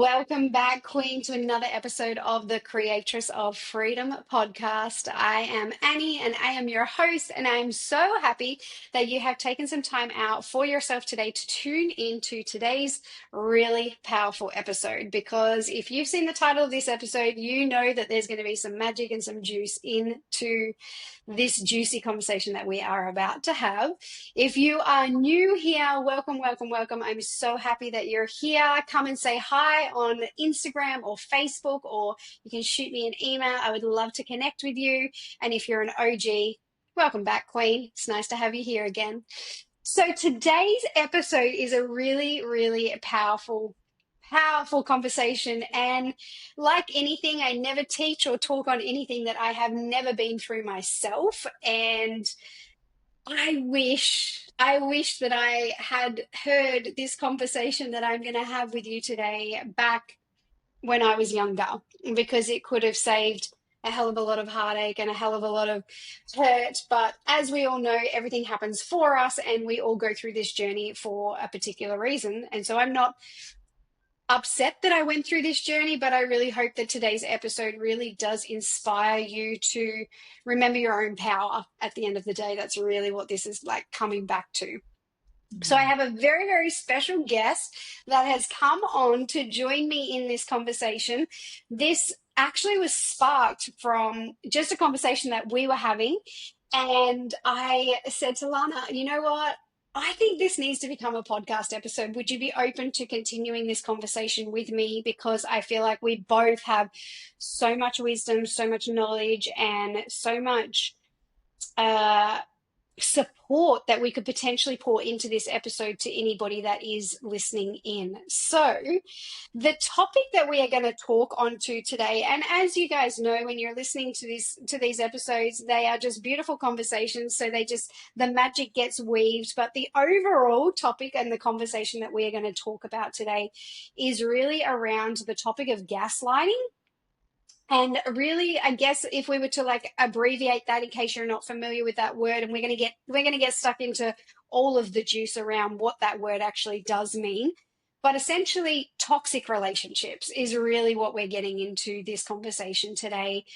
Welcome back, Queen, to another episode of the Creatress of Freedom podcast. I am Annie and I am your host, and I am so happy that you have taken some time out for yourself today to tune into today's really powerful episode. Because if you've seen the title of this episode, you know that there's going to be some magic and some juice into this juicy conversation that we are about to have. If you are new here, welcome, welcome, welcome. I'm so happy that you're here. Come and say hi on Instagram or Facebook, or you can shoot me an email. I would love to connect with you. And if you're an OG, welcome back, Queen. It's nice to have you here again. So today's episode is a really, really powerful conversation. And like anything, I never teach or talk on anything that I have never been through myself. And I wish that I had heard this conversation that I'm going to have with you today back when I was younger, because it could have saved a hell of a lot of heartache and a hell of a lot of hurt. But as we all know, everything happens for us and we all go through this journey for a particular reason. And so I'm not upset that I went through this journey, but I really hope that today's episode really does inspire you to remember your own power at the end of the day. That's really what this is like coming back to. So I have a very, very special guest that has come on to join me in this conversation. This actually was sparked from just a conversation that we were having. And I said to Lana, you know what? I think this needs to become a podcast episode. Would you be open to continuing this conversation with me? Because I feel like we both have so much wisdom, so much knowledge, and so much support that we could potentially pour into this episode to anybody that is listening in. So the topic that we are going to talk onto today, and as you guys know, when you're listening to these episodes, they are just beautiful conversations. So the magic gets weaved. But the overall topic and the conversation that we are going to talk about today is really around the topic of gaslighting. And really, I guess if we were to like abbreviate that, in case you're not familiar with that word, and we're going to get stuck into all of the juice around what that word actually does mean. But essentially, toxic relationships is really what we're getting into this conversation today,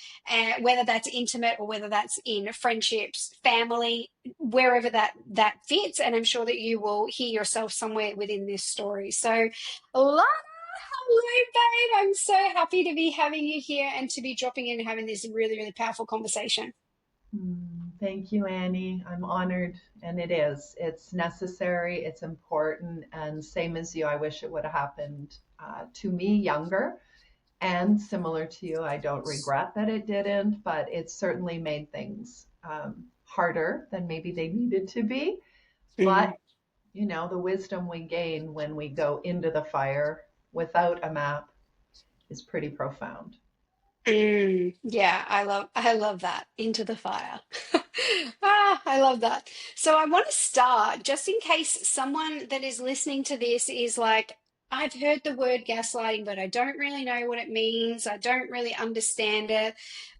whether that's intimate or whether that's in friendships, family, wherever that fits. And I'm sure that you will hear yourself somewhere within this story. So, hello, babe. I'm so happy to be having you here and to be dropping in and having this really, really powerful conversation. Thank you, Annie. I'm honored, and it is. It's necessary, it's important, and same as you, I wish it would have happened to me younger. And similar to you, I don't regret that it didn't, but it certainly made things harder than maybe they needed to be. But, the wisdom we gain when we go into the fire without a map is pretty profound. Yeah, I love that. Into the fire. I love that. So I want to start, just in case someone that is listening to this is like, I've heard the word gaslighting, but I don't really know what it means. I don't really understand it.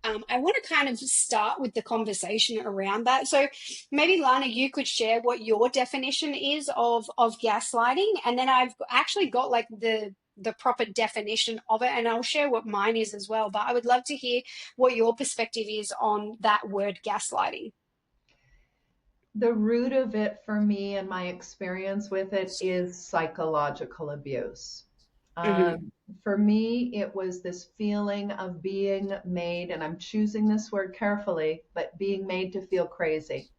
I want to kind of start with the conversation around that. So maybe, Lana, you could share what your definition is of gaslighting, and then I've actually got like the proper definition of it, and I'll share what mine is as well. But I would love to hear what your perspective is on that word gaslighting. The root of it for me and my experience with it is psychological abuse. For me, it was this feeling of being made, and I'm choosing this word carefully, but being made to feel crazy,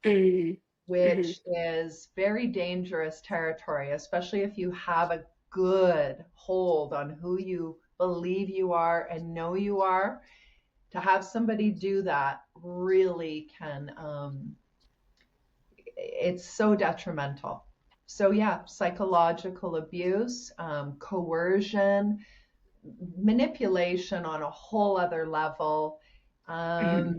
which is very dangerous territory, especially if you have a good hold on who you believe you are and know you are. To have somebody do that really can, it's so detrimental. So yeah, psychological abuse, coercion, manipulation on a whole other level. For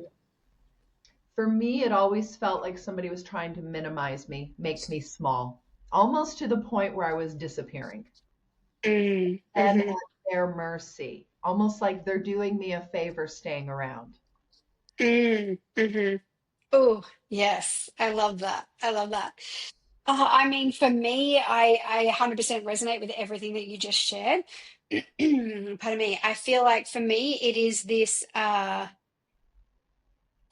me, it always felt like somebody was trying to minimize me, make me small, almost to the point where I was disappearing. And at their mercy, almost like they're doing me a favor staying around. Oh, yes. I love that. I love that. I mean, for me, I 100% resonate with everything that you just shared. Pardon me. I feel like for me,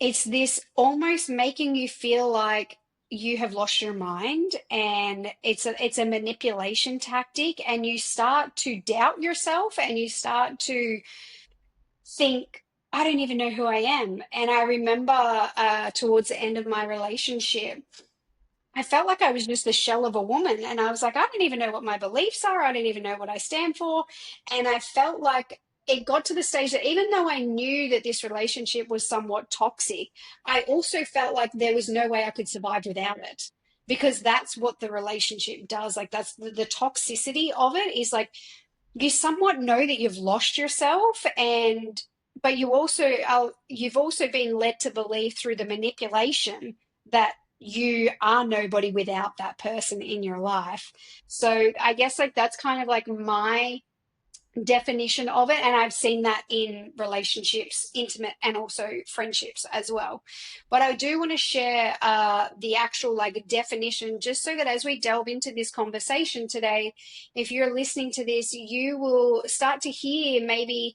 it's this almost making you feel like you have lost your mind, and it's a manipulation tactic, and you start to doubt yourself, and you start to think, I don't even know who I am. And I remember towards the end of my relationship, I felt like I was just the shell of a woman. And I was like, I don't even know what my beliefs are. I don't even know what I stand for. And I felt like it got to the stage that even though I knew that this relationship was somewhat toxic, I also felt like there was no way I could survive without it. Because that's what the relationship does. Like, that's the toxicity of it is like you somewhat know that you've lost yourself, and but you've also been led to believe through the manipulation that you are nobody without that person in your life. So I guess like that's kind of like my definition of it, and I've seen that in relationships, intimate and also friendships as well. But I do want to share the actual like definition, just so that as we delve into this conversation today, if you're listening to this, you will start to hear maybe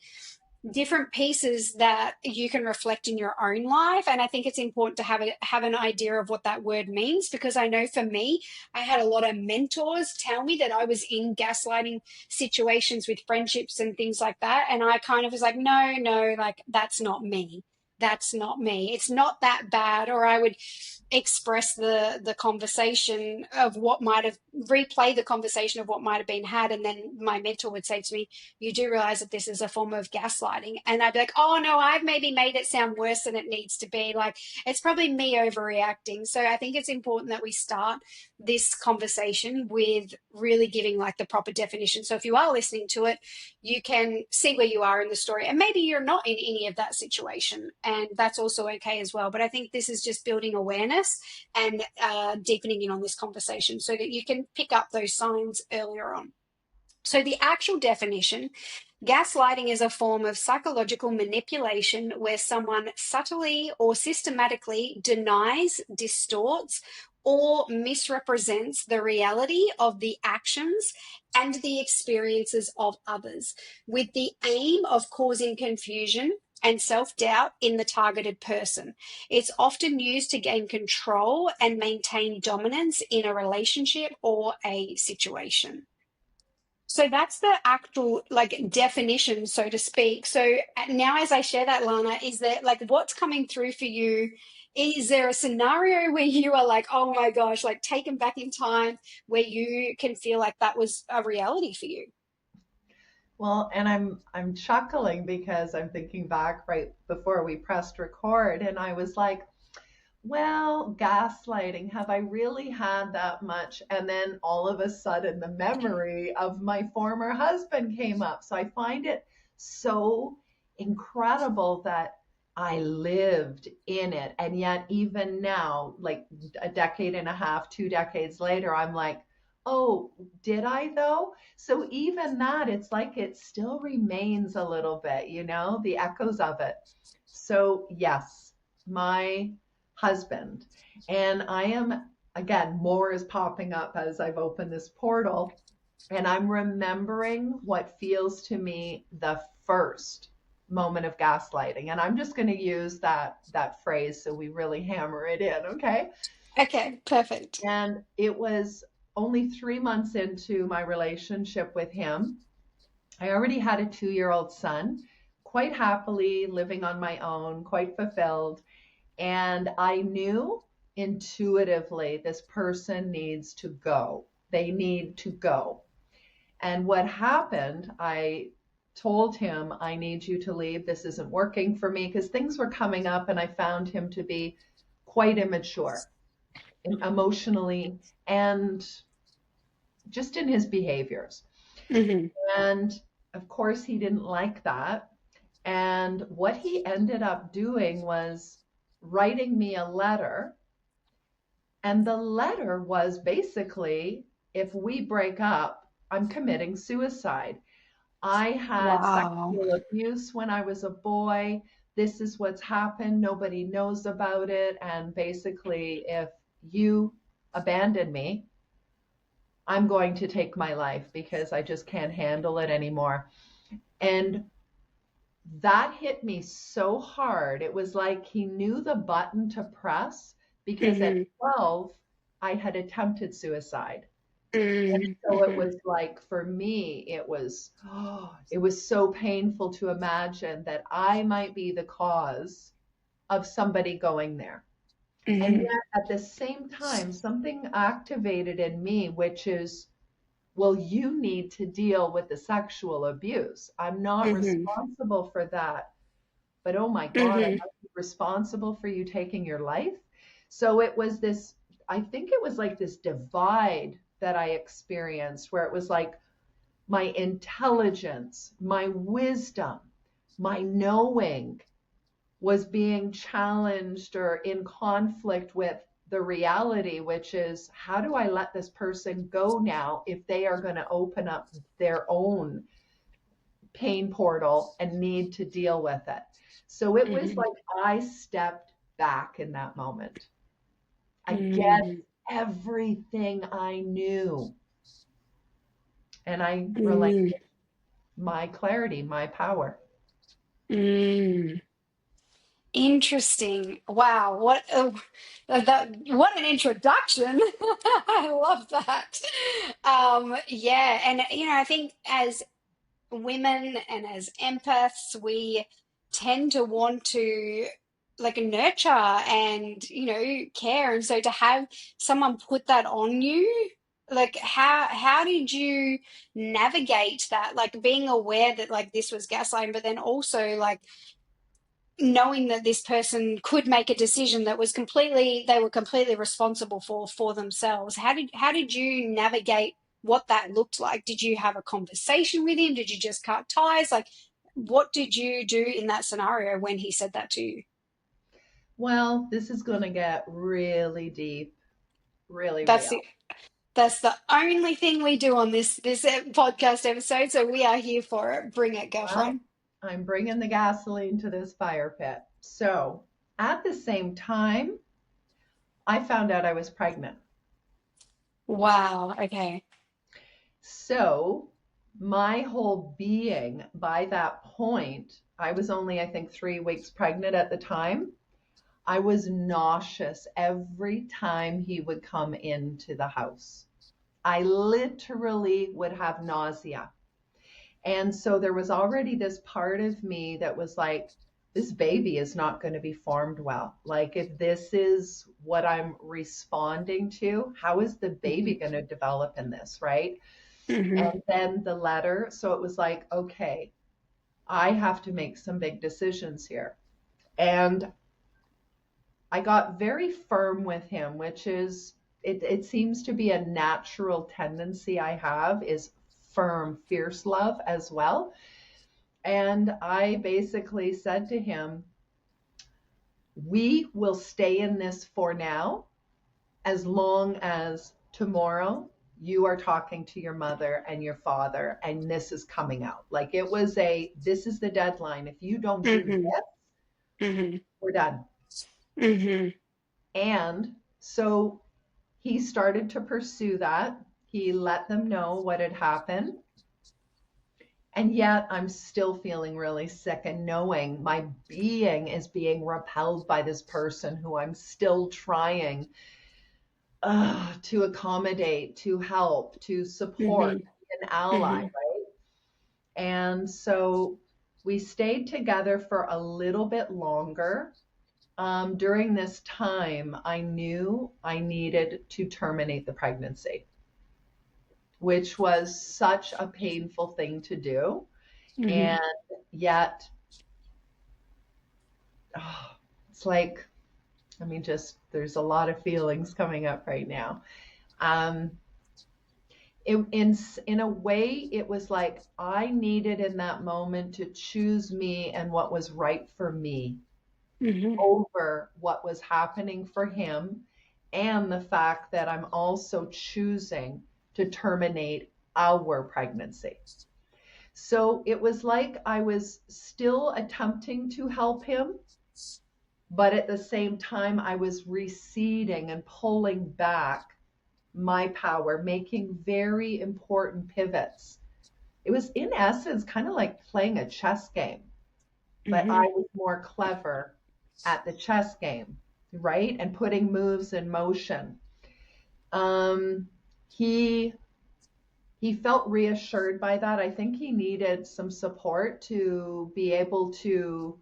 different pieces that you can reflect in your own life. And I think it's important to have an idea of what that word means, because I know for me, I had a lot of mentors tell me that I was in gaslighting situations with friendships and things like that, and I kind of was like, no, no, like that's not me. That's not me. It's not that bad. Or I would express the conversation of what might have replay the conversation of what might have been had, and then my mentor would say to me, you do realize that this is a form of gaslighting. And I'd be like, oh no, I've maybe made it sound worse than it needs to be. Like, it's probably me overreacting. So I think it's important that we start this conversation with really giving like the proper definition. So if you are listening to it, you can see where you are in the story. And maybe you're not in any of that situation, and that's also okay as well. But I think this is just building awareness and deepening in on this conversation so that you can pick up those signs earlier on. So, the actual definition: gaslighting is a form of psychological manipulation where someone subtly or systematically denies, distorts, or misrepresents the reality of the actions and the experiences of others, with the aim of causing confusion and self doubt in the targeted person. It's often used to gain control and maintain dominance in a relationship or a situation. So that's the actual like definition, so to speak. So now, as I share that, Lana, is there like what's coming through for you? Is there a scenario where you are like, oh my gosh, like taken back in time, where you can feel like that was a reality for you? Well, and I'm chuckling because I'm thinking back right before we pressed record, and I was like, well, gaslighting, have I really had that much? And then all of a sudden, the memory of my former husband came up. So I find it so incredible that I lived in it. And yet, even now, like a decade and a half, 2 decades later, I'm like, oh, did I though? So even that, it's like it still remains a little bit, the echoes of it. So, yes, my husband. And I am, again, more is popping up as I've opened this portal. And I'm remembering what feels to me the first moment of gaslighting. And I'm just going to use that phrase so we really hammer it in, okay? Okay, perfect. And it was only 3 months into my relationship with him. I already had a 2-year-old son, quite happily living on my own, quite fulfilled. And I knew intuitively this person needs to go. They need to go. And what happened, I told him, I need you to leave. This isn't working for me, because things were coming up and I found him to be quite immature emotionally and just in his behaviors. Hmm. And of course, he didn't like that. And what he ended up doing was writing me a letter. And the letter was basically, if we break up, I'm committing suicide. I had Wow. sexual abuse when I was a boy. This is what's happened. Nobody knows about it. And basically, if you abandon me, I'm going to take my life because I just can't handle it anymore. And that hit me so hard. It was like he knew the button to press because at Mm-hmm. 12, I had attempted suicide. And so it Mm-hmm. was like, for me, it was, oh, it was so painful to imagine that I might be the cause of somebody going there. And Mm-hmm. yet at the same time, something activated in me, which is, well, you need to deal with the sexual abuse. I'm not Mm-hmm. responsible for that. But oh my God, I Mm-hmm. must be responsible for you taking your life. So it was this, I think it was like this divide that I experienced where it was like my intelligence, my wisdom, my knowing was being challenged or in conflict with the reality, which is how do I let this person go now if they are going to open up their own pain portal and need to deal with it? So it was Mm-hmm. like I stepped back in that moment against Mm-hmm. everything I knew. And I Mm-hmm. relinquished my clarity, my power. Mm. Interesting. Wow, what an introduction. I love that. Yeah, and I think as women and as empaths, we tend to want to like nurture and care. And so to have someone put that on you, like how did you navigate that? Like being aware that like this was gaslighting, but then also like knowing that this person could make a decision that was they were completely responsible for themselves. How did you navigate what that looked like? Did you have a conversation with him? Did you just cut ties? Like what did you do in that scenario when he said that to you? Well, this is going to get really deep, really That's it. real. That's the only thing we do on this podcast episode, so we are here for it. Bring it, Well, girlfriend. I'm bringing the gasoline to this fire pit. So, at the same time, I found out I was pregnant. Wow. Okay. So, my whole being by that point, I was only, I think, 3 weeks pregnant at the time. I was nauseous every time he would come into the house. I literally would have nausea. And so there was already this part of me that was like, this baby is not going to be formed well. Like, if this is what I'm responding to, how is the baby Hmm. going to develop in this, right? Hmm. And then the letter. So it was like, okay, I have to make some big decisions here. And I got very firm with him, which is, it seems to be a natural tendency I have is firm, fierce love as well. And I basically said to him, we will stay in this for now as long as tomorrow you are talking to your mother and your father and this is coming out. Like it was this is the deadline. If you don't do Hmm. this, Hmm. we're done. Hmm. And so he started to pursue that. He let them know what had happened. And yet I'm still feeling really sick and knowing my being is being repelled by this person who I'm still trying to accommodate, to help, to support, Hmm. an ally, Hmm. right? And so we stayed together for a little bit longer. During this time, I knew I needed to terminate the pregnancy, which was such a painful thing to do. Hmm. And yet, oh, it's like, I mean, just there's a lot of feelings coming up right now. Um, in a way, it was like I needed in that moment to choose me and what was right for me Hmm. over what was happening for him, and the fact that I'm also choosing to terminate our pregnancy. So it was like I was still attempting to help him, but at the same time, I was receding and pulling back my power, making very important pivots. It was, in essence, kind of like playing a chess game, but I Hmm. was more clever at the chess game, right? And putting moves in motion. Um, he he felt reassured by that. I think he needed some support to be able to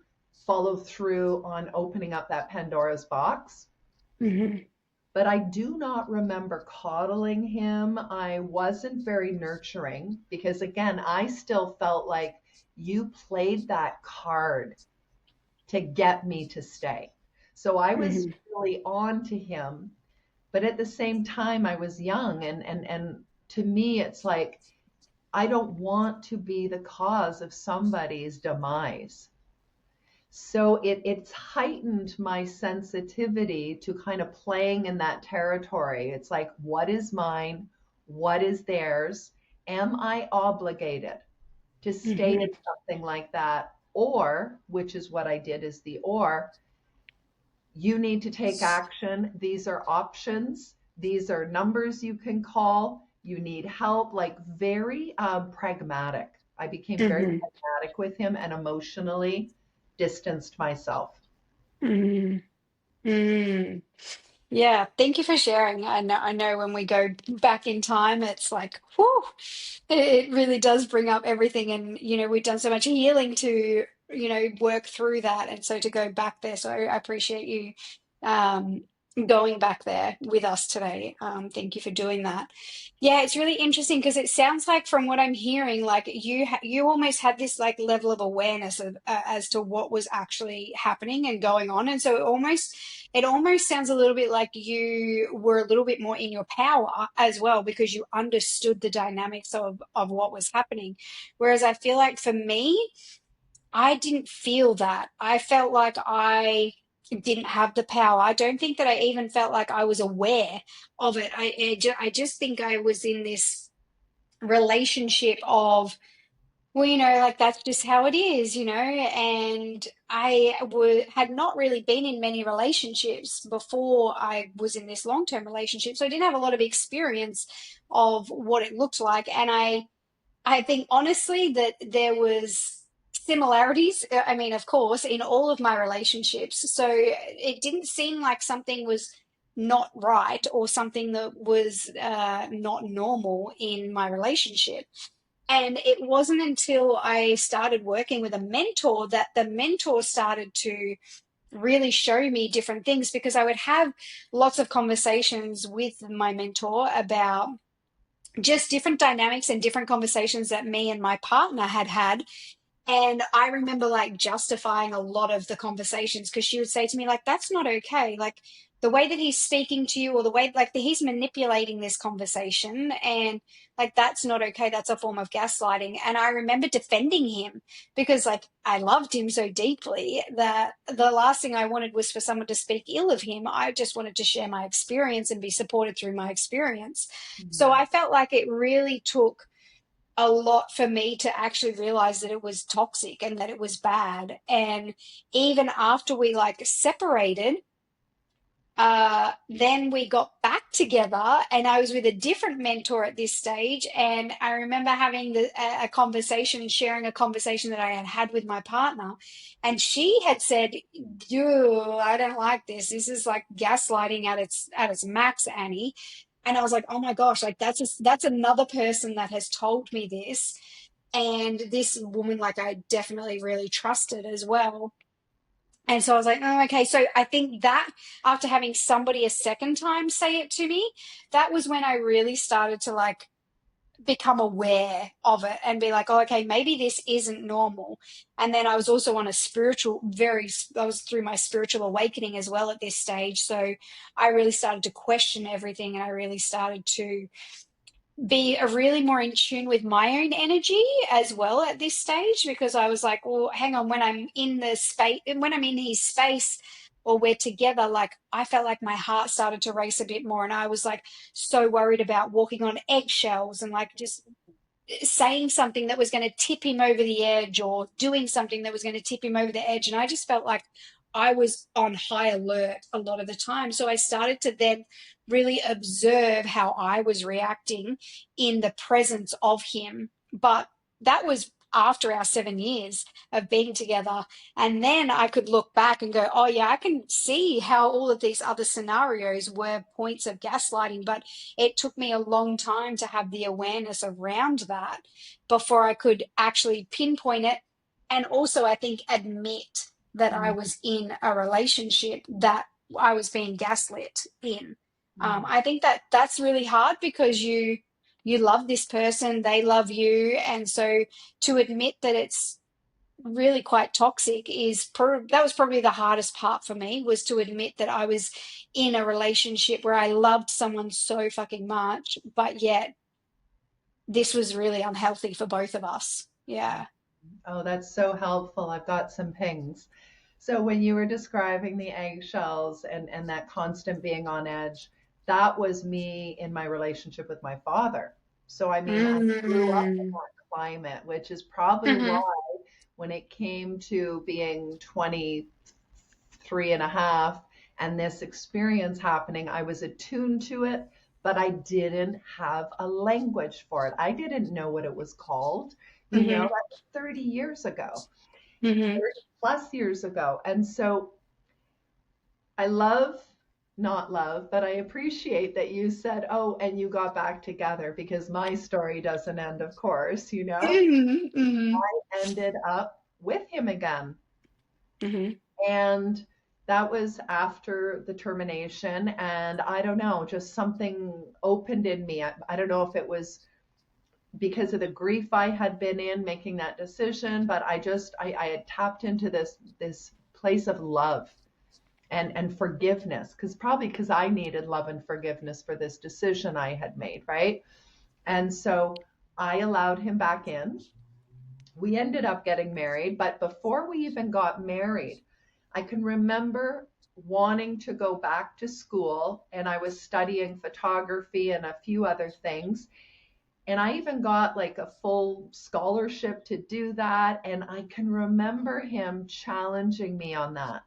follow through on opening up that Pandora's box. Hmm. But I do not remember coddling him. I wasn't very nurturing because, again, I still felt like you played that card to get me to stay. So I was Hmm. really on to him, but at the same time, I was young, and to me, it's like I don't want to be the cause of somebody's demise. So it's heightened my sensitivity to kind of playing in that territory. It's like, what is mine? What is theirs? Am I obligated to stay in Hmm. something like that? Or, which is what I did, is the or, you need to take action. These are options. These are numbers you can call. You need help. Like very pragmatic. I became very Hmm. pragmatic with him and emotionally distanced myself. Hmm. Mm. Yeah, thank you for sharing. I know when we go back in time, it's like, whew, it really does bring up everything. And, we've done so much healing to, work through that. And so to go back there. So I appreciate you um, going back there with us today. Thank you for doing that. Yeah, it's really interesting because it sounds like from what I'm hearing, like you almost had this like level of awareness of as to what was actually happening and going on. And so it almost sounds a little bit like you were a little bit more in your power as well because you understood the dynamics of what was happening. Whereas I feel like for me, I didn't feel that. I felt like I didn't have the power. I don't think that I even felt like I was aware of it. I just think I was in this relationship of, well, like that's just how it is, and had not really been in many relationships before I was in this long-term relationship. So I didn't have a lot of experience of what it looked like. And I think honestly that there was similarities, I mean, of course, in all of my relationships. So it didn't seem like something was not right or something that was not normal in my relationship. And it wasn't until I started working with a mentor that the mentor started to really show me different things, because I would have lots of conversations with my mentor about just different dynamics and different conversations that me and my partner had had. And I remember like justifying a lot of the conversations because she would say to me, like, that's not okay. Like the way that he's speaking to you, or the way like he's manipulating this conversation, and like that's not okay. That's a form of gaslighting. And I remember defending him because like I loved him so deeply that the last thing I wanted was for someone to speak ill of him. I just wanted to share my experience and be supported through my experience. So Mhm. I felt like it really took a lot for me to actually realize that it was toxic and that it was bad. And even after we like separated, then we got back together, and I was with a different mentor at this stage. And I remember having a conversation and sharing a conversation that I had had with my partner. And she had said, "You, I don't like this. This is like gaslighting at its max, Annie." And I was like, "Oh my gosh, like that's another person that has told me this." And this woman, like I definitely really trusted as well. And so I was like, oh, okay. So I think that after having somebody a second time say it to me, that was when I really started to like become aware of it and be like, oh, okay, maybe this isn't normal. And then I was also on a I was through my spiritual awakening as well at this stage. So I really started to question everything, and I really started to be a really more in tune with my own energy as well at this stage, because I was like, well, hang on, when I'm in the space, when I'm in his space or we're together, like I felt like my heart started to race a bit more, and I was like so worried about walking on eggshells and like just saying something that was going to tip him over the edge, or doing something that was going to tip him over the edge. And I just felt like I was on high alert a lot of the time. So I started to then really observe how I was reacting in the presence of him. But that was after our 7 years of being together. And then I could look back and go, oh, yeah, I can see how all of these other scenarios were points of gaslighting. But it took me a long time to have the awareness around that before I could actually pinpoint it. And also, I think, admit that I was in a relationship that I was being gaslit in. I think that that's really hard because you love this person, they love you, and so to admit that it's really quite toxic that was probably the hardest part for me, was to admit that I was in a relationship where I loved someone so fucking much, but yet this was really unhealthy for both of us. Yeah. Oh, that's so helpful. I've got some pings. So when you were describing the eggshells and that constant being on edge, that was me in my relationship with my father. So I mean, I grew up in Mm. that climate, which is probably Hmm. why when it came to being 23 and a half and this experience happening, I was attuned to it, but I didn't have a language for it. I didn't know what it was called. You know, Hmm. that was 30 years ago, Hmm. 30 plus years ago. And so I love, not love, but I appreciate that you said, oh, and you got back together, because my story doesn't end, of course, you know. Hmm. Hmm. I ended up with him again. Hmm. And that was after the termination. And I don't know, just something opened in me. I don't know if it was because of the grief I had been in making that decision, but I had tapped into this place of love and forgiveness, because I needed love and forgiveness for this decision I had made, right? And so I allowed him back in. We ended up getting married, but before we even got married, I can remember wanting to go back to school, and I was studying photography and a few other things. And I even got like a full scholarship to do that. And I can remember him challenging me on that,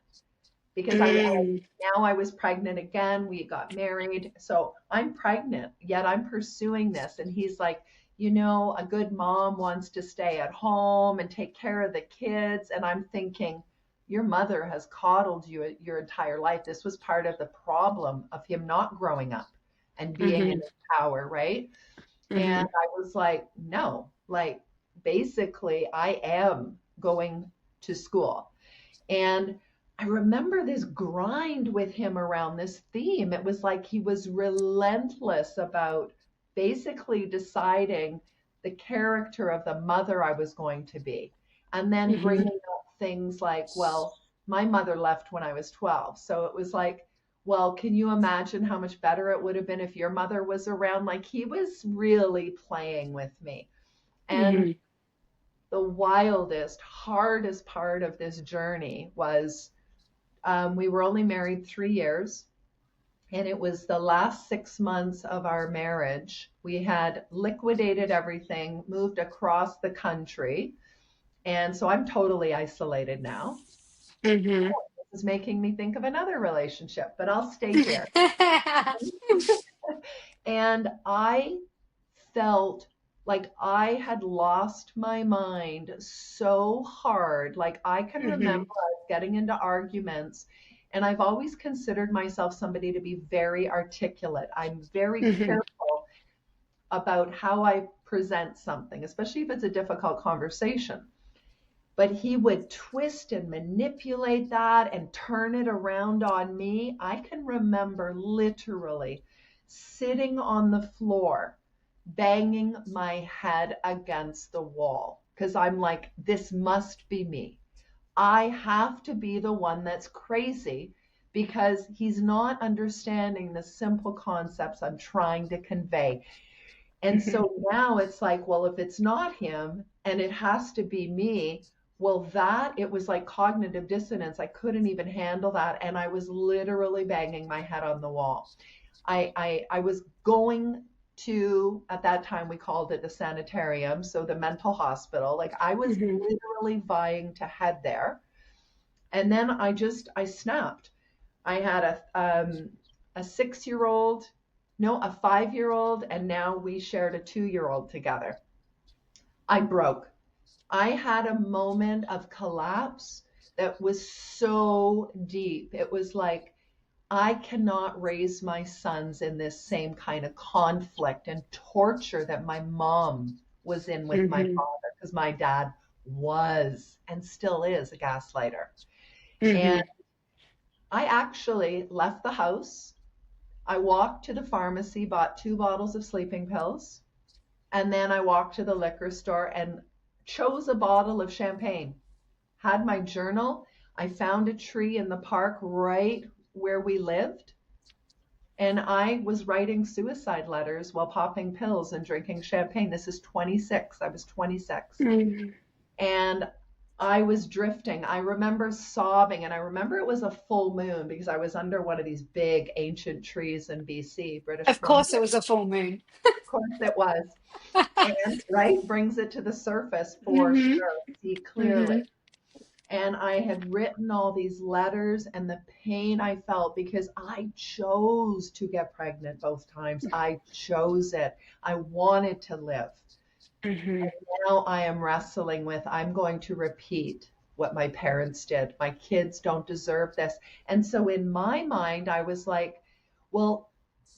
because Mm. now I was pregnant again. We got married. So I'm pregnant, yet I'm pursuing this. And he's like, a good mom wants to stay at home and take care of the kids. And I'm thinking, your mother has coddled you your entire life. This was part of the problem of him not growing up and being in Mhm. his power, right? And Mhm. I was like, no, like basically, I am going to school. And I remember this grind with him around this theme. It was like he was relentless about basically deciding the character of the mother I was going to be. And then Mhm. bringing up things like, well, my mother left when I was 12. So it was like, well, can you imagine how much better it would have been if your mother was around? Like he was really playing with me. And Mhm. the wildest, hardest part of this journey was we were only married 3 years, and it was the last 6 months of our marriage. We had liquidated everything, moved across the country, and so I'm totally isolated now. Mhm. This is making me think of another relationship, but I'll stay here. And I felt like I had lost my mind so hard. Like I can remember Mhm. us getting into arguments, and I've always considered myself somebody to be very articulate. I'm very Mhm. careful about how I present something, especially if it's a difficult conversation. But he would twist and manipulate that and turn it around on me. I can remember literally sitting on the floor, banging my head against the wall, because I'm like, this must be me. I have to be the one that's crazy, because he's not understanding the simple concepts I'm trying to convey. And Mhm. so now it's like, well, if it's not him and it has to be me, well, it was like cognitive dissonance. I couldn't even handle that. And I was literally banging my head on the wall. I was going to, at that time, we called it the sanitarium, so the mental hospital. Like I was Mhm. literally vying to head there. And then I snapped. I had a 6-year-old, no, a 5-year-old, and now we shared a 2-year-old together. I broke. I had a moment of collapse that was so deep. It was like, I cannot raise my sons in this same kind of conflict and torture that my mom was in with my Mm-hmm. father, because my dad was and still is a gaslighter. And Mm-hmm. I actually left the house. I walked to the pharmacy, bought 2 bottles of sleeping pills, and then I walked to the liquor store and chose a bottle of champagne. Had my journal. I found a tree in the park right where we lived. And I was writing suicide letters while popping pills and drinking champagne. This is 26. I was 26. Mm-hmm. And I was drifting. I remember sobbing, and I remember it was a full moon because I was under one of these big ancient trees in BC, British Of course, Columbia. it was a full moon. Of course it was. And right, brings it to the surface for Mm-hmm. sure. See clearly. Mm-hmm. And I had written all these letters, and the pain I felt because I chose to get pregnant both times. I chose it. I wanted to live. Mm-hmm. Now I am wrestling with, I'm going to repeat what my parents did. My kids don't deserve this. And so in my mind, I was like, well,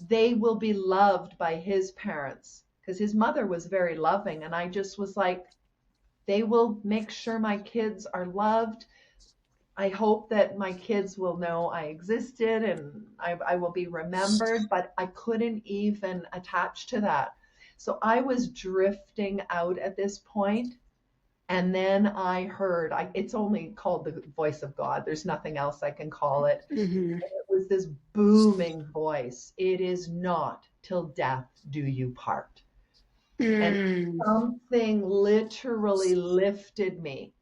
they will be loved by his parents, because his mother was very loving. And I just was like, they will make sure my kids are loved. I hope that my kids will know I existed, and I will be remembered, but I couldn't even attach to that. So I was drifting out at this point. And then I heard, it's only called the voice of God. There's nothing else I can call it. Mm-hmm. And it was this booming voice. It is not till death do you part. And Mm-hmm. something literally lifted me,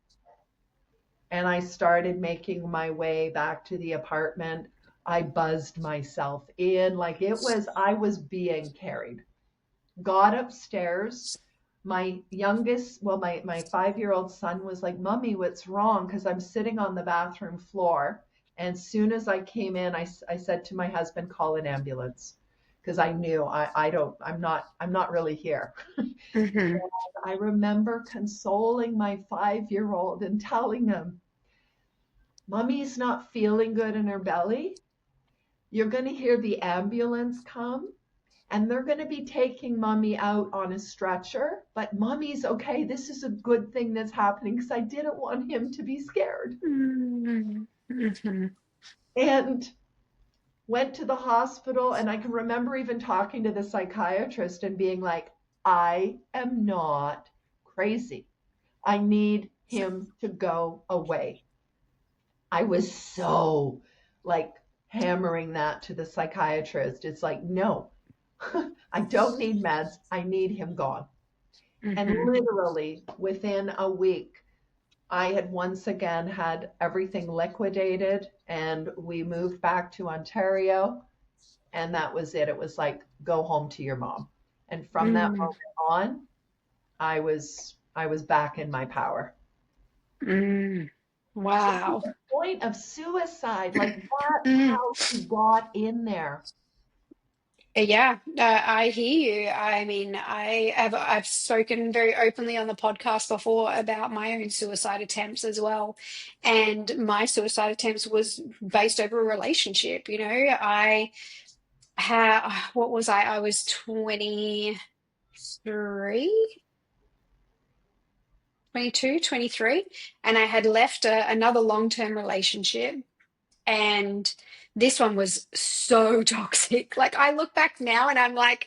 and I started making my way back to the apartment. I buzzed myself in like I was being carried. Got upstairs. My youngest, well, my 5-year-old son was like, Mommy, what's wrong? Because I'm sitting on the bathroom floor. And as soon as I came in, I said to my husband, call an ambulance. Because I knew I'm not really here. Mm-hmm. I remember consoling my 5-year-old and telling him, Mommy's not feeling good in her belly. You're going to hear the ambulance come, and they're going to be taking Mommy out on a stretcher. But Mommy's okay. This is a good thing that's happening, because I didn't want him to be scared. Mm-hmm. And went to the hospital, and I can remember even talking to the psychiatrist and being like, I am not crazy. I need him to go away. I was so like hammering that to the psychiatrist. It's like, no, I don't need meds. I need him gone. And Mm-hmm. literally within a week, I had once again had everything liquidated, and we moved back to Ontario. And that was it. It was like, go home to your mom. And from that Mm-hmm. moment on, I was back in my power. Mm. So to Wow. the point of suicide, like that's Mm. how he got in there. Yeah, I hear you. I mean, I've spoken very openly on the podcast before about my own suicide attempts as well. And my suicide attempts was based over a relationship. I had, what was I? I was 23, 22, 23, and I had left another long-term relationship. And this one was so toxic. Like, I look back now and I'm like,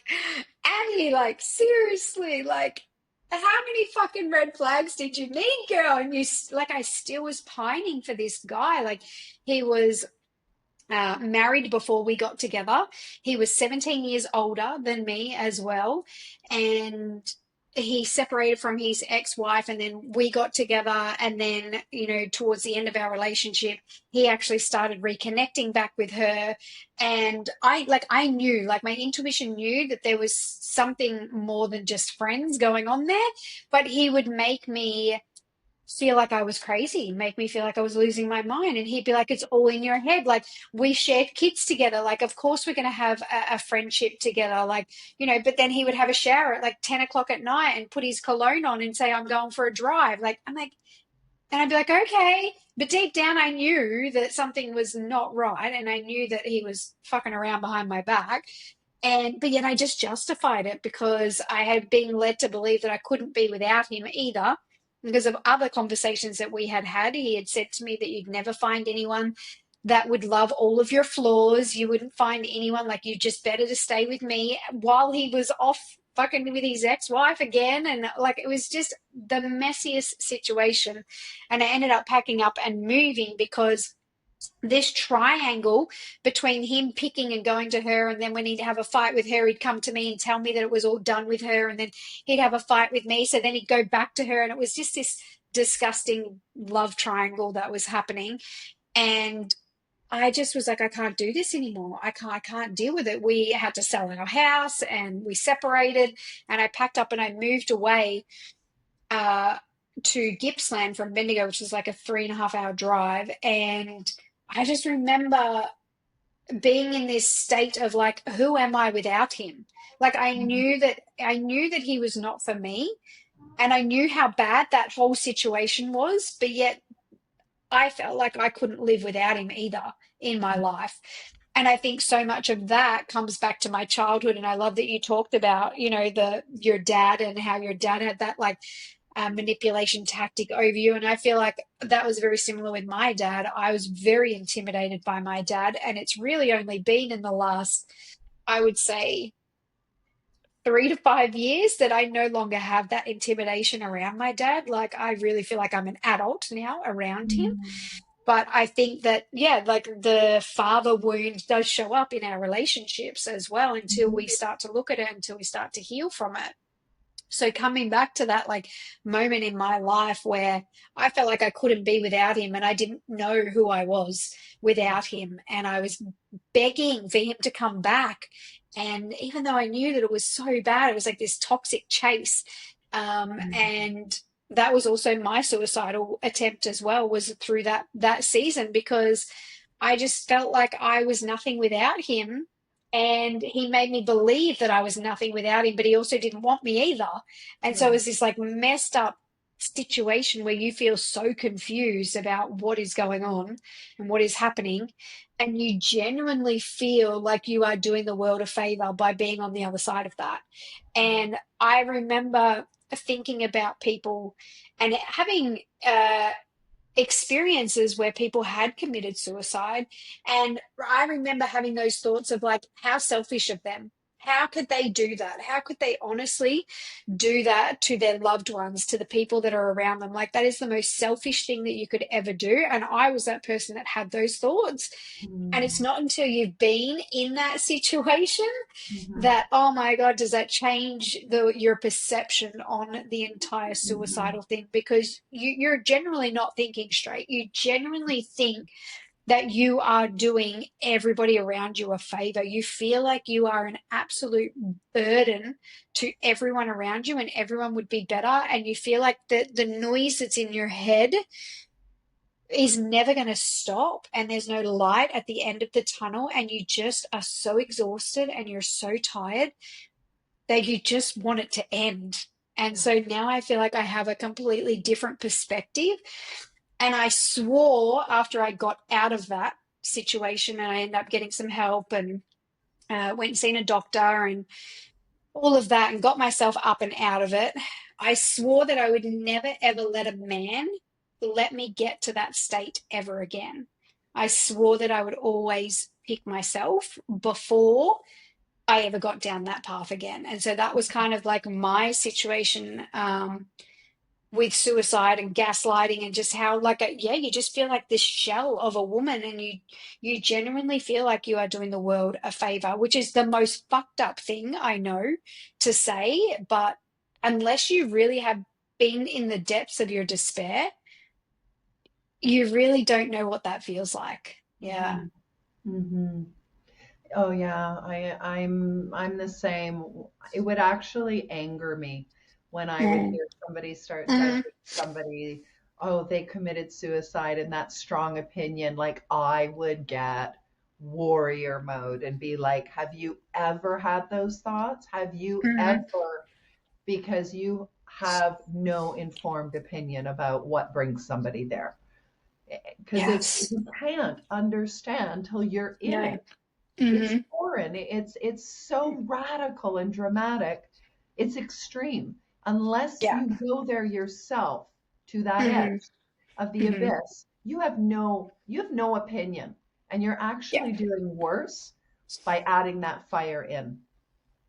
Annie, like, seriously, like, how many fucking red flags did you need, girl? And like, I still was pining for this guy. Like, he was married before we got together. He was 17 years older than me as well. And he separated from his ex-wife, and then we got together. And then, towards the end of our relationship, he actually started reconnecting back with her. And I knew, like, my intuition knew that there was something more than just friends going on there, but he would make me feel like I was crazy, make me feel like I was losing my mind. And he'd be like, it's all in your head. Like, we shared kids together. Like, of course we're going to have a friendship together. Like, but then he would have a shower at like 10 o'clock at night and put his cologne on and say, I'm going for a drive. Like, I'm like, and I'd be like, okay. But deep down, I knew that something was not right. And I knew that he was fucking around behind my back. But yet I just justified it because I had been led to believe that I couldn't be without him either. Because of other conversations that we had had, he had said to me that you'd never find anyone that would love all of your flaws. You wouldn't find anyone, like, you just better to stay with me, while he was off fucking with his ex-wife again. And like, it was just the messiest situation. And I ended up packing up and moving because this triangle between him picking and going to her, and then when he'd have a fight with her, he'd come to me and tell me that it was all done with her, and then he'd have a fight with me, so then he'd go back to her, and it was just this disgusting love triangle that was happening. And I just was like, I can't do this anymore. I can't deal with it. We had to sell our house and we separated, and I packed up and I moved away uh, to Gippsland from Bendigo, which is like a 3.5 hour drive. And I just remember being in this state of like, who am I without him? Like, I knew that he was not for me, and I knew how bad that whole situation was, but yet I felt like I couldn't live without him either in my life. And I think so much of that comes back to my childhood. And I love that you talked about, your dad and how your dad had that like manipulation tactic over you. And I feel like that was very similar with my dad. I was very intimidated by my dad. And it's really only been in the last, I would say, 3 to 5 years that I no longer have that intimidation around my dad. Like, I really feel like I'm an adult now around him. But I think that, yeah, like the father wound does show up in our relationships as well until we start to look at it, until we start to heal from it. So coming back to that like moment in my life where I felt like I couldn't be without him, and I didn't know who I was without him, and I was begging for him to come back. And even though I knew that it was so bad, it was like this toxic chase. And that was also my suicidal attempt as well, was through that season, because I just felt like I was nothing without him, and he made me believe that I was nothing without him, but he also didn't want me either. And so it Right. was this like messed up situation where you feel so confused about what is going on and what is happening, and you genuinely feel like you are doing the world a favor by being on the other side of that. And I remember thinking about people and having experiences where people had committed suicide. And I remember having those thoughts of like, how selfish of them. How could they do that? How could they honestly do that to their loved ones, to the people that are around them? Like, that is the most selfish thing that you could ever do. And I was that person that had those thoughts. And it's not until you've been in that situation Mhm. that, oh my God, does that change your perception on the entire Mhm. suicidal thing? Because you're generally not thinking straight. You genuinely think that you are doing everybody around you a favor. You feel like you are an absolute burden to everyone around you, and everyone would be better. And you feel like the noise that's in your head is never going to stop, and there's no light at the end of the tunnel, and you just are so exhausted and you're so tired that you just want it to end. And so now I feel like I have a completely different perspective. And I swore, after I got out of that situation and I ended up getting some help and went and seen a doctor and all of that and got myself up and out of it, I swore that I would never ever let a man let me get to that state ever again. I swore that I would always pick myself before I ever got down that path again. And so that was kind of like my situation with suicide and gaslighting, and just how like yeah, you just feel like this shell of a woman, and you genuinely feel like you are doing the world a favor, which is the most fucked up thing I know to say. But unless you really have been in the depths of your despair, you really don't know what that feels like. Yeah. Mhm. Mhm. Oh yeah, I'm the same. It would actually anger me when I would Mm. hear somebody start Mm. judging somebody oh, they committed suicide and that strong opinion, like I would get warrior mode and be like, have you ever had those thoughts? Have you Hmm. ever, because you have no informed opinion about what brings somebody there. Because Yes. you can't understand till you're in No. it. It's Hmm. foreign. It's so radical and dramatic. It's extreme. Unless Yeah. you go there yourself to that Hmm. edge of the Hmm. abyss, you have no opinion. And you're Yeah. actually doing worse by adding that fire in.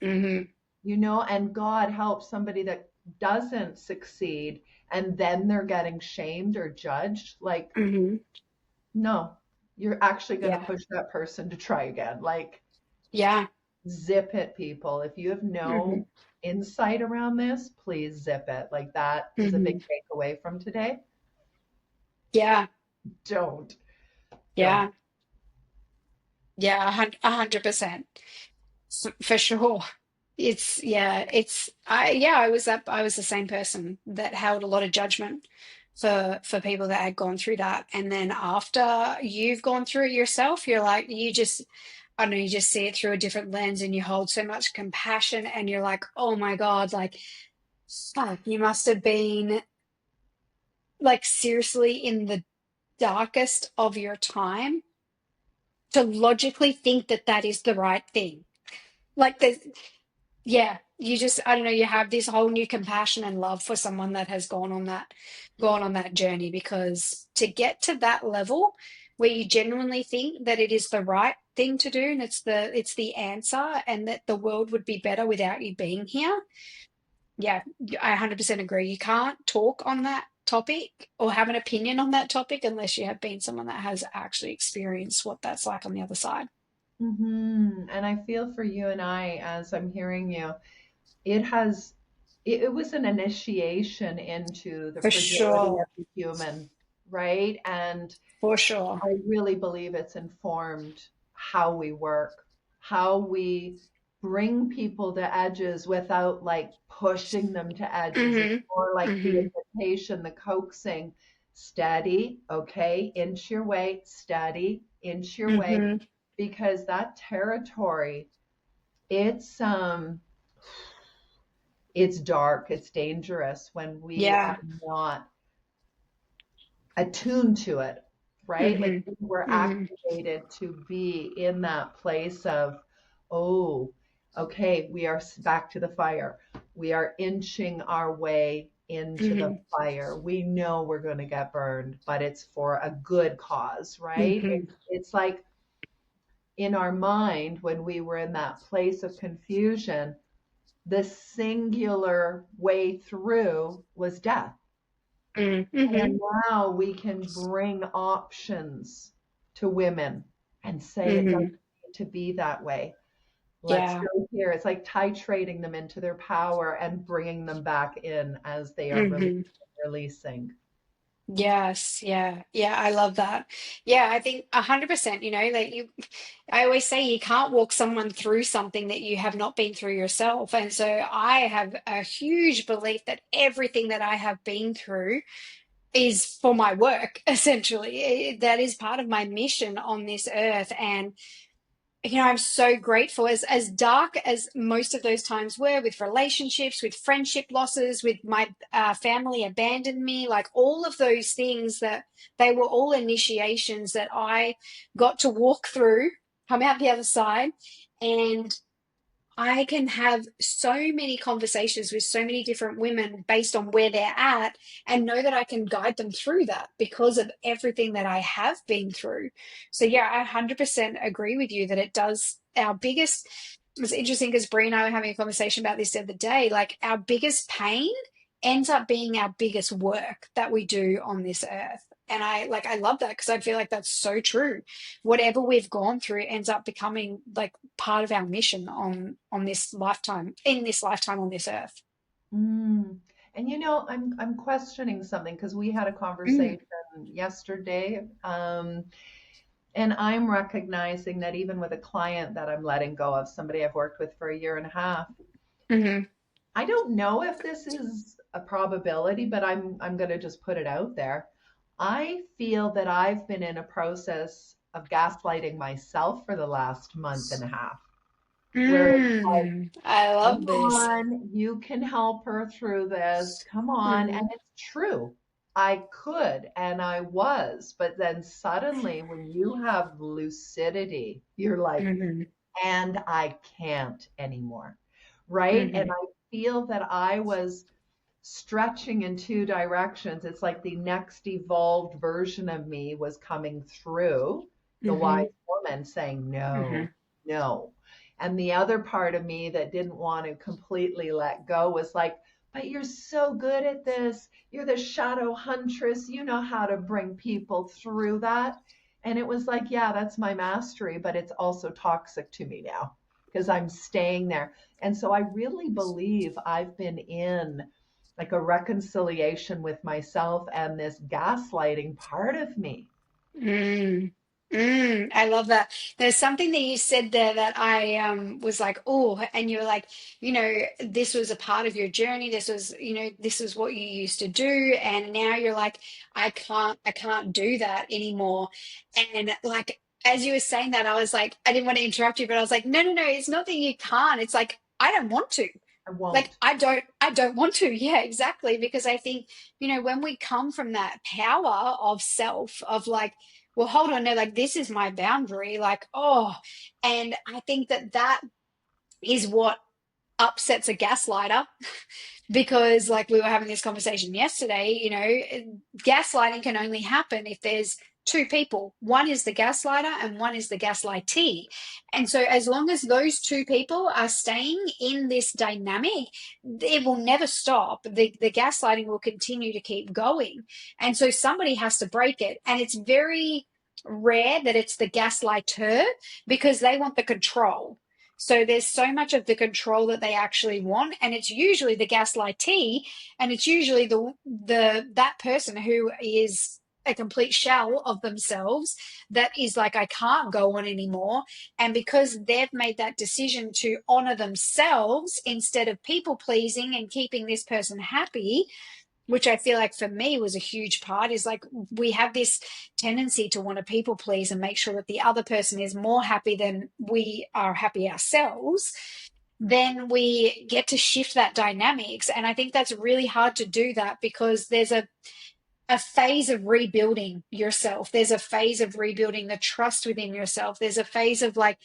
Hmm. And God helps somebody that doesn't succeed and then they're getting shamed or judged. Like, Hmm. no, you're actually going to Yeah. push that person to try again. Like, Yeah. zip it, people. If you have Hmm. no insight around this, please zip it. Like, that is a big Hmm. takeaway from today. Yeah. Don't, don't. Yeah. Yeah. 100%. For sure. I was the same person that held a lot of judgment for people that had gone through that. And then after you've gone through it yourself, you're like, I don't know, you just see it through a different lens and you hold so much compassion and you're like, oh my God, like, fuck, you must have been like seriously in the darkest of your time to logically think that that is the right thing. Like, yeah, you just, I don't know, you have this whole new compassion and love for someone that has gone on that journey, because to get to that level where you genuinely think that it is the right thing to do and it's the answer and that the world would be better without you being here. Yeah, I 100% agree. You can't talk on that topic or have an opinion on that topic unless you have been someone that has actually experienced what that's like on the other side. And I feel for you and I as I'm hearing you. It has, it was an initiation into the For fragility sure. of the human, right? And For sure. I really believe it's informed how we work, how we bring people to edges without like pushing them to edges. It's Hmm. more like the Hmm. invitation, the coaxing, steady, okay, inch your way, steady, inch your way, Hmm. because that territory, it's it's dark, it's dangerous when we are Yeah. not attuned to it, right? Like Hmm. we're Hmm. activated to be in that place of, oh, okay, we are back to the fire. We are inching our way into the Hmm. fire. We know we're going to get burned, but it's for a good cause, right? Hmm. It's like in our mind when we were in that place of confusion, the singular way through was death. And Hmm. now we can bring options to women and say it doesn't Hmm. need to be that way. Let's Yeah. go here. It's like titrating them into their power and bringing them back in as they are Hmm. releasing. Yes, yeah, yeah, I love that. Yeah, I think 100%, that I always say you can't walk someone through something that you have not been through yourself. And so I have a huge belief that everything that I have been through is for my work, essentially. That is part of my mission on this earth. And I'm so grateful, as dark as most of those times were, with relationships, with friendship losses, with my family abandoned me, like all of those things, that they were all initiations that I got to walk through, come out the other side, and I can have so many conversations with so many different women based on where they're at, and know that I can guide them through that because of everything that I have been through. So, yeah, I 100% agree with you that it does. It's interesting because Brie and I were having a conversation about this the other day. Like, our biggest pain ends up being our biggest work that we do on this earth. And I love that because I feel like that's so true. Whatever we've gone through ends up becoming like part of our mission on this lifetime, in this lifetime on this earth. Mm. And I'm questioning something because we had a Mm, conversation yesterday. And I'm recognizing that even with a client that I'm letting go of, somebody I've worked with for a year and a half, hmm I don't know if this is a probability, but I'm going to just put it out there. I feel that I've been in a process of gaslighting myself for the last month and a half, where it's like, I come love this. on, you can help her through this. Come on. And Mm-hmm. it's true. I could and I was. But then suddenly, when you have lucidity, you're like, Mm-hmm. and I can't anymore. Right. And Mm-hmm. I feel that I was stretching in two directions. It's like the next evolved version of me was coming through, the wise Mm-hmm. woman saying, Mm-hmm. no, no. And the other part of me that didn't want to completely let go was like, but you're so good at this. You're the shadow huntress. You know how to bring people through that. And it was like, yeah, that's my mastery, but it's also toxic to me now because I'm staying there. And so I really believe I've been in like a reconciliation with myself and this gaslighting part of me. Mm. I love that. There's something that you said there that I was like, oh, and you were like, this was a part of your journey. This was, this is what you used to do, and now you're like, I can't do that anymore. And like as you were saying that, I was like, I didn't want to interrupt you, but I was like, no, no, no, it's not that you can't. It's like I don't want to. I Like won't. I don't want to. Yeah, exactly. Because I think, when we come from that power of self, of like, well, hold on, no, like this is my boundary, like, oh, and I think that that is what upsets a gaslighter because like we were having this conversation yesterday, gaslighting can only happen if there's two people. One is the gaslighter and one is the gaslightee. And so as long as those two people are staying in this dynamic, it will never stop. The gaslighting will continue to keep going. And so somebody has to break it. And it's very rare that it's the gaslighter because they want the control. So there's so much of the control that they actually want, and it's usually the gaslightee, and it's usually the that person who is a complete shell of themselves that is like, I can't go on anymore. And because they've made that decision to honor themselves instead of people pleasing and keeping this person happy, which I feel like for me was a huge part, is like we have this tendency to want to people please and make sure that the other person is more happy than we are happy ourselves. Then we get to shift that dynamics. And I think that's really hard to do that because there's a phase of rebuilding yourself. There's a phase of rebuilding the trust within yourself. There's a phase of like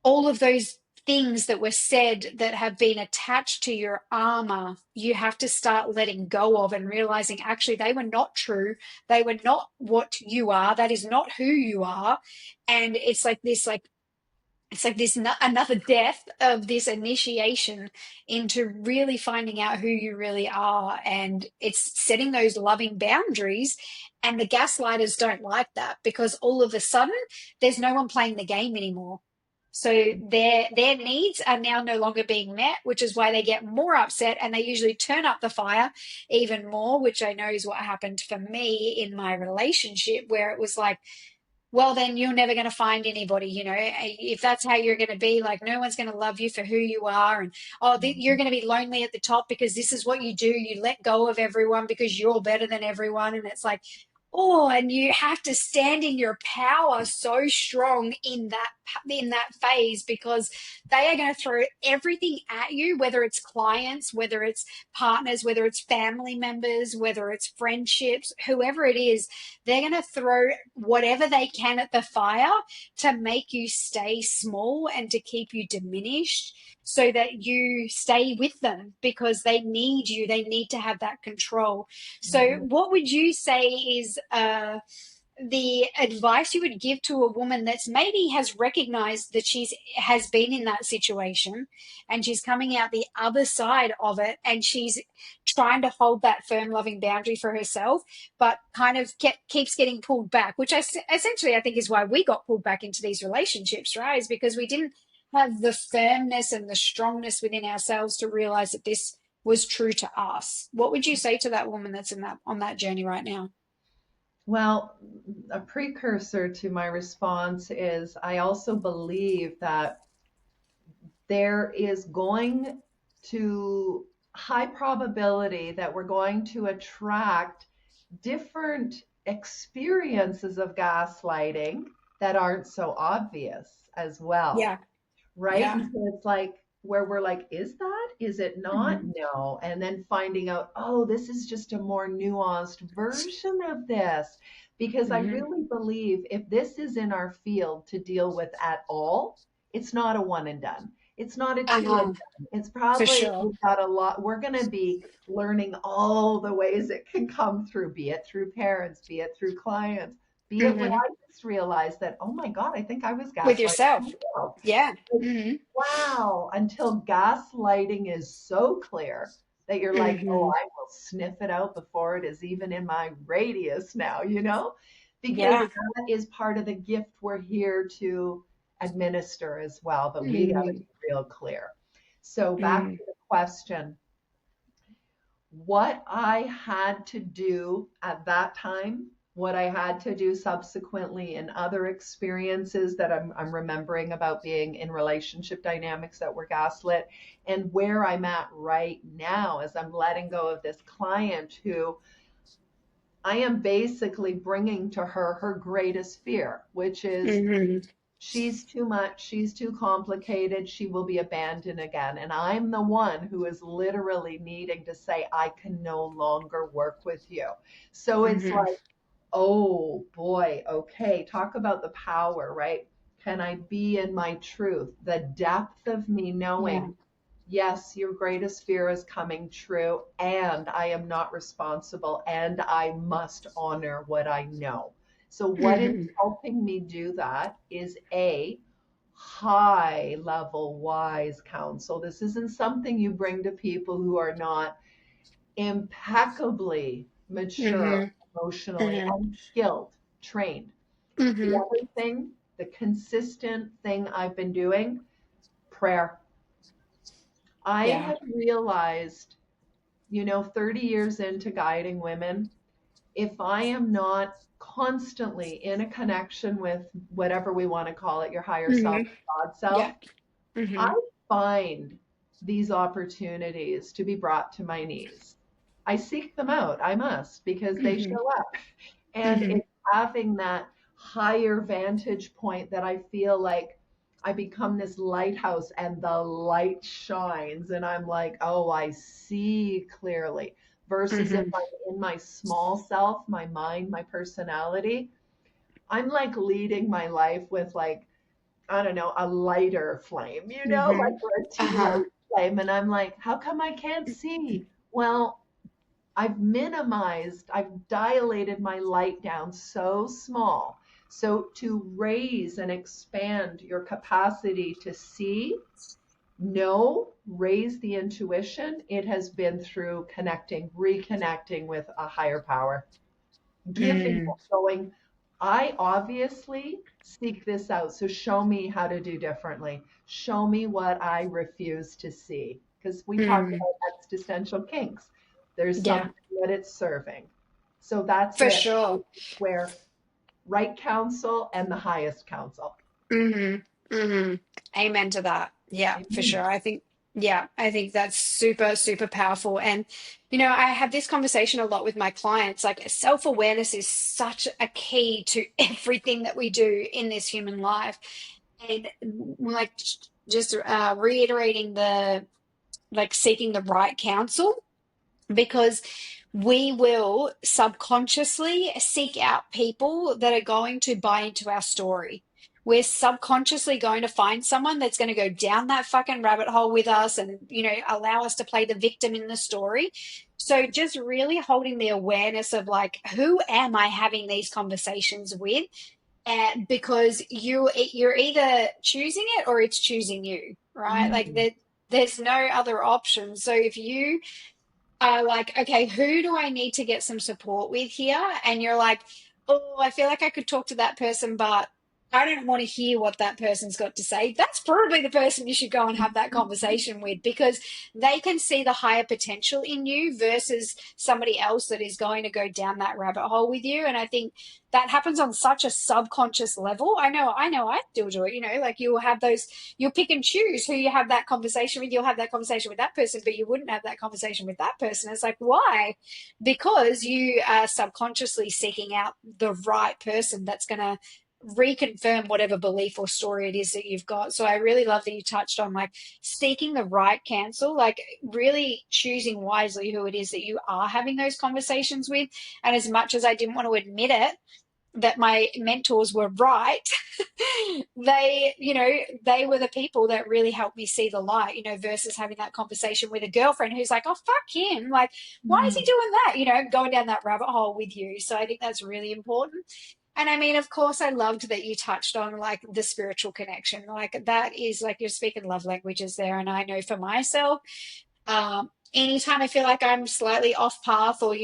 all of those things that were said that have been attached to your armor, you have to start letting go of and realizing actually they were not true. They were not what you are. That is not who you are. And it's like this another death of this initiation into really finding out who you really are. And it's setting those loving boundaries. And the gaslighters don't like that because all of a sudden there's no one playing the game anymore. So their needs are now no longer being met, which is why they get more upset and they usually turn up the fire even more, which I know is what happened for me in my relationship, where it was like, well, then you're never going to find anybody, if that's how you're going to be, like no one's going to love you for who you are. And you're going to be lonely at the top because this is what you do. You let go of everyone because you're better than everyone. And it's like, oh, and you have to stand in your power so strong in that phase because they are going to throw everything at you, whether it's clients, whether it's partners, whether it's family members, whether it's friendships, whoever it is. They're going to throw whatever they can at the fire to make you stay small and to keep you diminished so that you stay with them because they need you. They need to have that control. So, Mhm. what would you say is the advice you would give to a woman that's maybe has recognized that she's has been in that situation and she's coming out the other side of it and she's trying to hold that firm loving boundary for herself but kind of keeps getting pulled back, which essentially I think is why we got pulled back into these relationships, right? Is because we didn't have the firmness and the strongness within ourselves to realize that this was true to us. What would you say to that woman that's in that on that journey right now? Well, a precursor to my response is I also believe that there is going to high probability that we're going to attract different experiences of gaslighting that aren't so obvious as well, Yeah. right? Yeah. And so it's like where we're like, is that? Is it not? Mhm. No. And then finding out, oh, this is just a more nuanced version of this. Because I Mhm. really believe if this is in our field to deal with at all, it's not a one and done. It's not a two and Uh-huh. done. It's For probably, sure. we've got a lot, we're going to be learning all the ways it can come through, be it through parents, be it through clients, be it when Mhm. I just realized that, oh my God, I think I was With gaslighting yourself. myself. Yeah. Like, Mhm. wow, until gaslighting is so clear that you're like, oh, Mhm. I will sniff it out before it is even in my radius now, because Yeah. that is part of the gift we're here to administer as well, but we got to Mhm. be real clear. So, back Mhm. to the question, what I had to do at that time, what I had to do subsequently in other experiences that I'm remembering about being in relationship dynamics that were gaslit, and where I'm at right now as I'm letting go of this client who I am basically bringing to her greatest fear, which is Mhm. she's too much, she's too complicated, she will be abandoned again. And I'm the one who is literally needing to say, I can no longer work with you. So it's Mhm. like, oh boy, okay, talk about the power, right? Can I be in my truth? The depth of me Yeah. knowing, yes, your greatest fear is coming true, and I am not responsible, and I must honor what I know. So, what is Mhm. helping me do that is a high level wise counsel. This isn't something you bring to people who are not impeccably mature Mhm. emotionally Mhm. and skilled, trained. The Mhm. other thing, the consistent thing I've been doing, prayer. I Yeah. have realized, 30 years into guiding women, if I am not constantly in a connection with whatever we want to call it, your higher self, Mhm. God self, Yeah. I Mhm. find these opportunities to be brought to my knees. I seek them out, I must, because they Mhm. show up. And Mhm. it's having that higher vantage point that I feel like I become this lighthouse and the light shines, and I'm like, oh, I see clearly. Versus if Mhm. I'm in my small self, my mind, my personality, I'm like leading my life with like, I don't know, a lighter flame, like Mhm. or a tea Uh-huh. light flame. And I'm like, how come I can't see? Well, I've dilated my light down so small. So to raise and expand your capacity to see, know, raise the intuition, it has been through connecting, reconnecting with a higher power, giving, Mm. going, I obviously seek this out. So show me how to do differently. Show me what I refuse to see. Because we talked Mm. about existential kinks. There's Yeah. something that it's serving. So that's For it. sure. Where right counsel and the highest counsel. Mhm. Mhm. Amen to that. Yeah, for Amen. sure. I think that's super, super powerful. And, I have this conversation a lot with my clients. Like, self-awareness is such a key to everything that we do in this human life. And like just reiterating the like seeking the right counsel, because we will subconsciously seek out people that are going to buy into our story. We're subconsciously going to find someone that's going to go down that fucking rabbit hole with us and, allow us to play the victim in the story. So just really holding the awareness of like, who am I having these conversations with? And because you're either choosing it or it's choosing you, right? Like Mm. there's no other option. So if you are like, okay, who do I need to get some support with here? And you're like, oh, I feel like I could talk to that person, but I don't want to hear what that person's got to say. That's probably the person you should go and have that conversation with, because they can see the higher potential in you versus somebody else that is going to go down that rabbit hole with you. And I think that happens on such a subconscious level. I still do it, like you'll have those, you'll pick and choose who you have that conversation with. You'll have that conversation with that person, but you wouldn't have that conversation with that person. It's like, why? Because you are subconsciously seeking out the right person that's going to reconfirm whatever belief or story it is that you've got. So I really love that you touched on like seeking the right counsel, like really choosing wisely who it is that you are having those conversations with. And as much as I didn't want to admit it, that my mentors were right, they were the people that really helped me see the light, versus having that conversation with a girlfriend who's like, oh, fuck him. Like, why is he doing that? Going down that rabbit hole with you. So I think that's really important. And I mean, of course, I loved that you touched on like the spiritual connection. Like that is like you're speaking love languages there. And I know for myself, anytime I feel like I'm slightly off path or,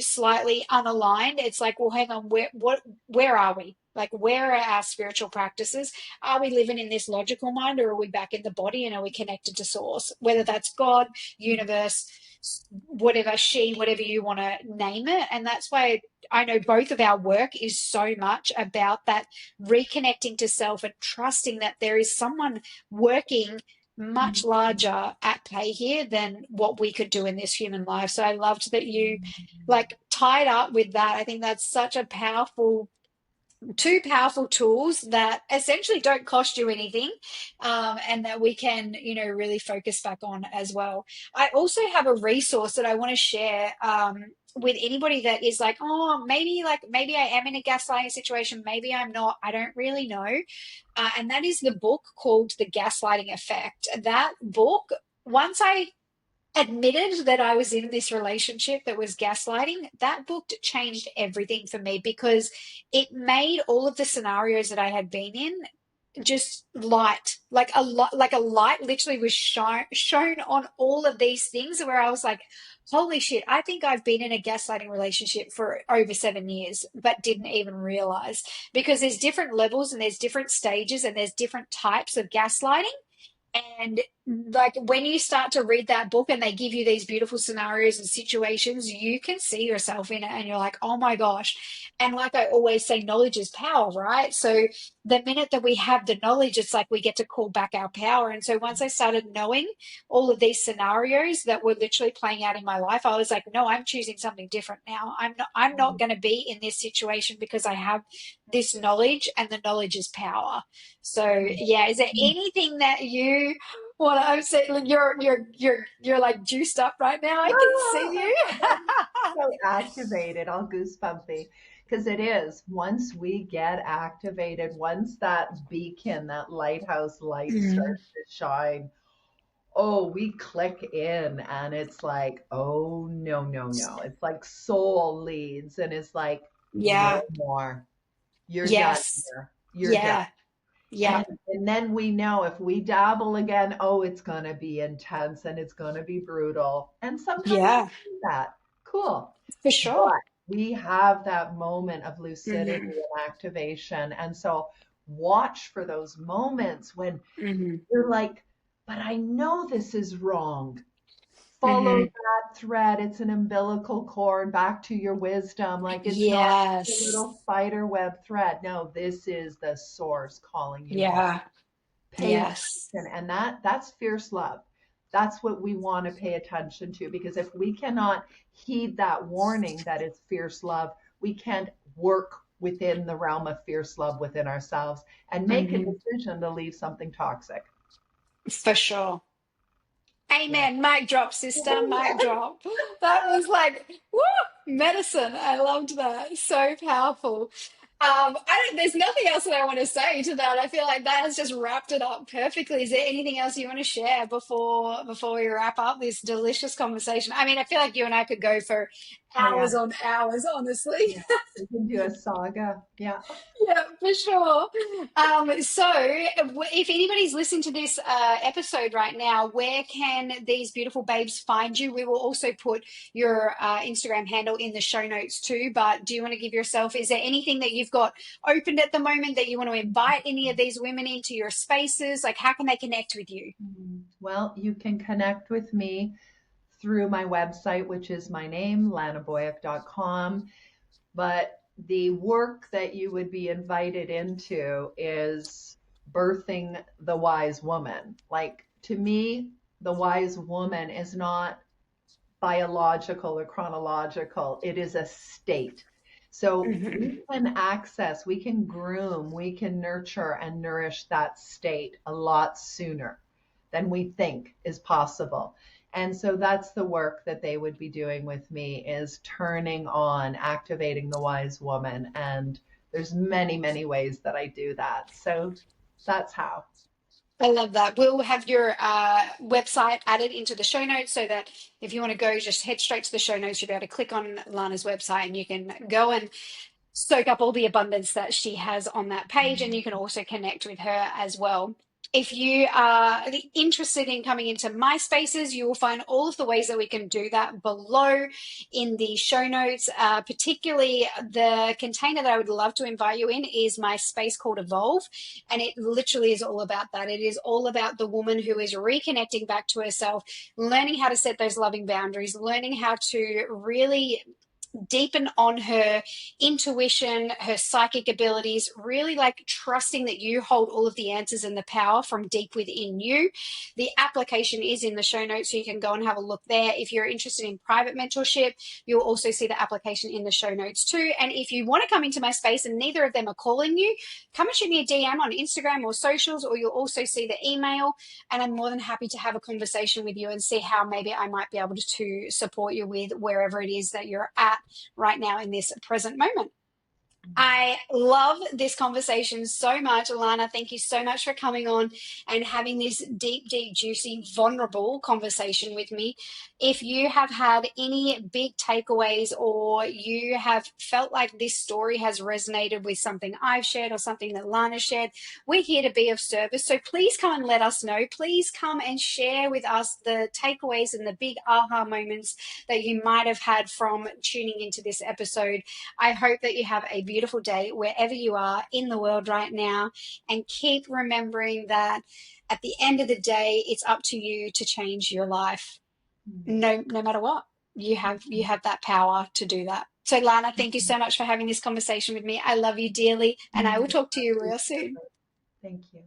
slightly unaligned, it's like, well, hang on, where are we? Like, where are our spiritual practices? Are we living in this logical mind, or are we back in the body and are we connected to source? Whether that's God, universe, whatever, whatever you want to name it. And that's why I know both of our work is so much about that reconnecting to self and trusting that there is someone working much larger at play here than what we could do in this human life. So I loved that you like tied up with that. I think that's such a two powerful tools that essentially don't cost you anything, and that we can really focus back on as well. I also have a resource that I want to share with anybody that is like, oh, maybe I am in a gaslighting situation, maybe I'm not, I don't really know. And that is the book called The Gaslighting Effect. That book, once I admitted that I was in this relationship that was gaslighting, that book changed everything for me, because it made all of the scenarios that I had been in just light, like a light literally was shown on all of these things, where I was like, holy shit, I think I've been in a gaslighting relationship for over 7 years but didn't even realize, because there's different levels and there's different stages and there's different types of gaslighting. And like when you start to read that book and they give you these beautiful scenarios and situations, you can see yourself in it and you're like, oh my gosh. And like I always say, knowledge is power, right? So the minute that we have the knowledge, it's like we get to call back our power. And so once I started knowing all of these scenarios that were literally playing out in my life, I was like, no, I'm choosing something different now. I'm not going to be in this situation because I have this knowledge, and the knowledge is power. So yeah, is there anything that you want to? I'm saying you're like juiced up right now. I can see you. So activated, all goosebumpy. Because it is, once we get activated, once that beacon, that lighthouse light Mm, starts to shine, oh, we click in and it's like, oh, no, no, no. It's like soul leads and it's like, no yeah. more. You're done Yes. here. You're done. Yeah. Yeah. And then we know if we dabble again, oh, it's going to be intense and it's going to be brutal. And sometimes we Yeah. do that. Cool. For sure. But we have that moment of lucidity Hmm. and activation. And so watch for those moments when Hmm. you're like, but I know this is wrong. Follow Hmm. that thread. It's an umbilical cord back to your wisdom. Like it's not a Yes. little spider web thread. No, this is the source calling you home. Yeah. Pay Yes. attention. And that's fierce love. That's what we want to pay attention to, because if we cannot heed that warning that it's fierce love, we can't work within the realm of fierce love within ourselves and make a Hmm. decision to leave something toxic. For sure. Yeah. Amen. Mic drop, sister. Mic drop. That was like, woo, medicine. I loved that. So powerful. There's nothing else that I want to say to that. I feel like that has just wrapped it up perfectly. Is there anything else you want to share before we wrap up this delicious conversation? I mean, I feel like you and I could go for Oh yeah, hours on hours, honestly. yeah. We can do a saga. Yeah. Yeah, for sure. If anybody's listening to this episode right now, where can these beautiful babes find you? We will also put your Instagram handle in the show notes too. But do you want to give yourself, is there anything that you've got opened at the moment that you want to invite any of these women into your spaces? Like, how can they connect with you? Well, you can connect with me through my website, which is my name, lanaboyuk.com. But the work that you would be invited into is birthing the wise woman. Like, to me, the wise woman is not biological or chronological, it is a state. So we Mhm. can access, we can groom, we can nurture and nourish that state a lot sooner than we think is possible. And so that's the work that they would be doing with me, is turning on, activating the wise woman. And there's many, many ways that I do that. So that's how. I love that. We'll have your website added into the show notes so that if you want to go, just head straight to the show notes. You'll be able to click on Lana's website and you can go and soak up all the abundance that she has on that page, and you can also connect with her as well. If you are interested in coming into my spaces, you will find all of the ways that we can do that below in the show notes. Particularly, the container that I would love to invite you in is my space called Evolve. And it literally is all about that. It is all about the woman who is reconnecting back to herself, learning how to set those loving boundaries, learning how to really deepen on her intuition, her psychic abilities, really like trusting that you hold all of the answers and the power from deep within you. The application is in the show notes, so you can go and have a look there. If you're interested in private mentorship, you'll also see the application in the show notes too. And if you want to come into my space and neither of them are calling you, come and shoot me a DM on Instagram or socials, or you'll also see the email. And I'm more than happy to have a conversation with you and see how maybe I might be able to support you with wherever it is that you're at right now in this present moment. I love this conversation so much. Alana, thank you so much for coming on and having this deep, deep, juicy, vulnerable conversation with me. If you have had any big takeaways, or you have felt like this story has resonated with something I've shared or something that Lana shared, we're here to be of service. So please come and let us know. Please come and share with us the takeaways and the big aha moments that you might have had from tuning into this episode. I hope that you have a beautiful day wherever you are in the world right now, and keep remembering that at the end of the day, it's up to you to change your life. No matter what. You have that power to do that. So Lana, thank you so much for having this conversation with me. I love you dearly, and I will talk to you real soon. Thank you.